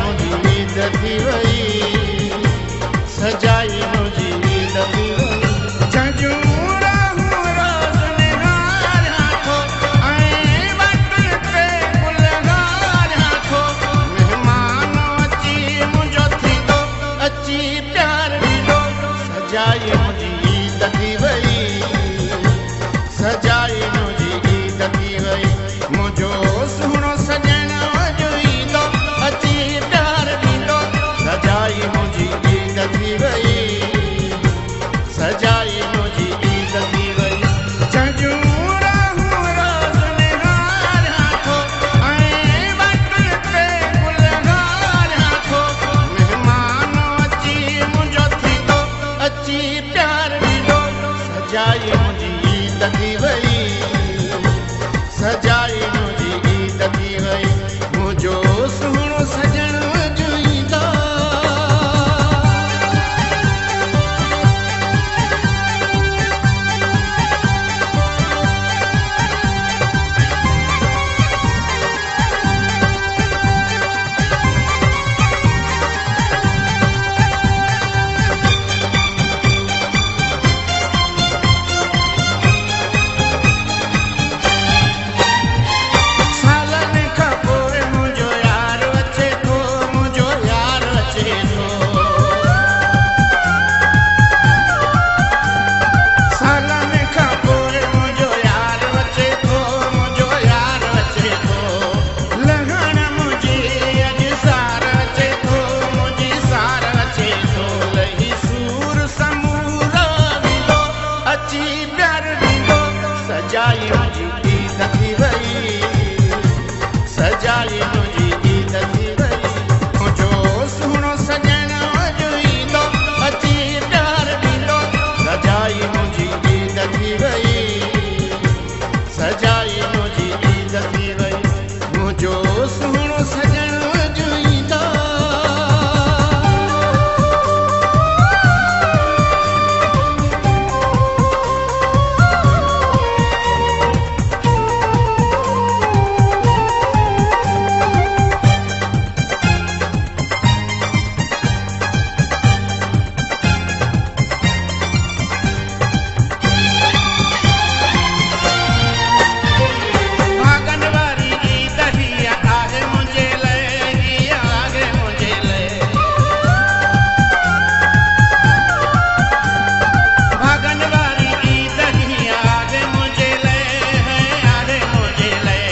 मुझी ईद थी वई, सजाई मुझी ईद थी वई। झंझू रहूं रोज़ निहारियां थो, ऐं वक़्त ते गुलहारियां थो। महिमान अची मुंहिंजो थींदो, अची प्यार ॾींदो, सजाई मुझी ईद थी वई, सजाई मुझी ईद थी वई। मुझो सुहिणो सजण जो ईंदो, अची प्यार ॾींदो, सजाई मुझी ईद थी वई, सजाई मुझी ईद थी वई। झंझू रहूं रोज़ निहारियां थो, ऐं वक़्त ते गुलहारियां थो। महिमान अची मुंहिंजो थींदो, अची प्यार ॾींदो, सजाई मुझी ईद थी वई, सजाई मुझी ईद थी वई। मुझो सुहिणो सजण जो ईंदो। सालनि खां पोइ मुंहिंजो यार अचे थो, मुंहिंजो यार अचे थो। सालनि खां पोइ मुंहिंजो यार अचे थो, मुंहिंजो यार अचे थो। लहण मुंहिंजी अॼु सार अचे थो, मुंहिंजी सार अचे थो। लही सूर समूर वींदो, अची प्यार ॾींदो, सजाई मुंहिंजी ईद थी वई, सजाई मुझी ईद थी वई। मुझो सुहिणो सजण जो ईंदो, अची प्यार ॾींदो, सजाई मुझी ईद थी वई, सजाई मुझी ईद थी वई। मुझो सुहिणो सजण जो ईंदो। भागन वारी ईद हीअ आहे मुंहिंजे लाइ, हीअ आहे मुंहिंजे लाइ। भागन वारी ईद हीअ आहे मुंहिंजे लाइ, आहे मुंहिंजे लाइ।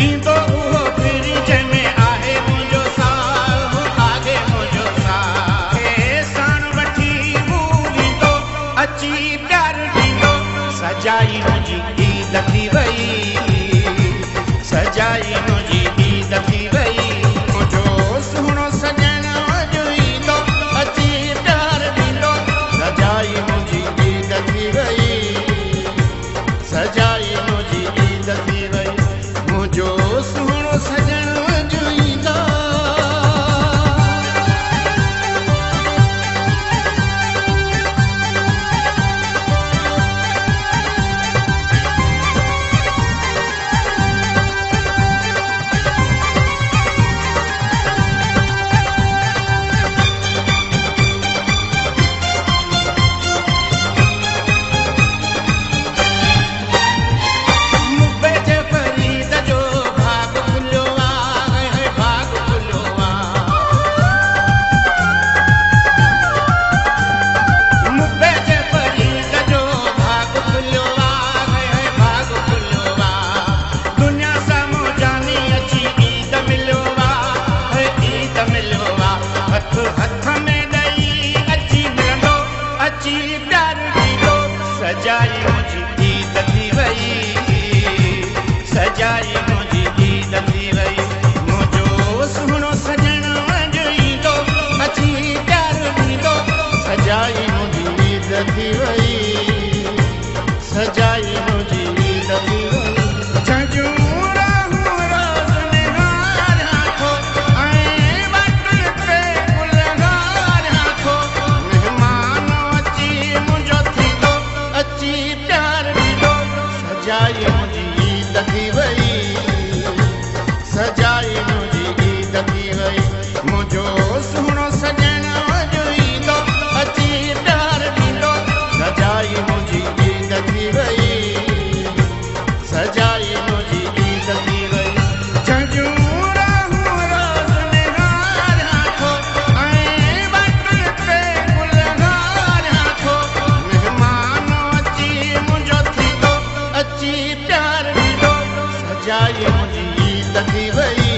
ईंदो उहो फिर जंहिंमें आहे मुंहिंजो साह, आहे मुंहिंजो साह। खे साण वठी मूं ईंदो, अची प्यार ॾींदो, सजाई मुंहिंजी ईद थी वई, सजाई मुझी ईद थी वई। मुझो सुहिणो सजण जो ईंदो, अची प्यार ॾींदो, सजाई मुझी ईद थी वई, सजाई मुझी ईद थी वई। मुझो सुहिणो सजण जो ईंदो। मुंबई जे फरीद जो भाग खुलियो आहे, भाग खुलियो आहे। मुंबई जे फरीद जो भाग खुलियो आहे, भाग खुलियो आहे। दुनिया साम्हूं जानी अची ईद मिलियो आहे, ईद मिलियो आहे। हथ हथ में ॾेई अची मिलंदो, अची प्यार ॾींदो, सजाई मुंहिंजी ईद थी वई, सजाई मुझी ईद थी वई। मुझो सुहिणो सजण जो ईंदो, अची प्यार ॾींदो, सजाई मुझी ईद थी वई, सजाई मुझी ईद थी वई। झंझू रहूं रोज़ निहारियां थो, ऐं वक़्त ते गुलहारियां थो। महिमान अची मुंहिंजो थींदो, अची प्यार ॾींदो, सजाई मुझी ईद थी वई, सजाई मुझी ईद थी वई। प्यार ॾिठो सजाई मुंहिंजी ईद थी वई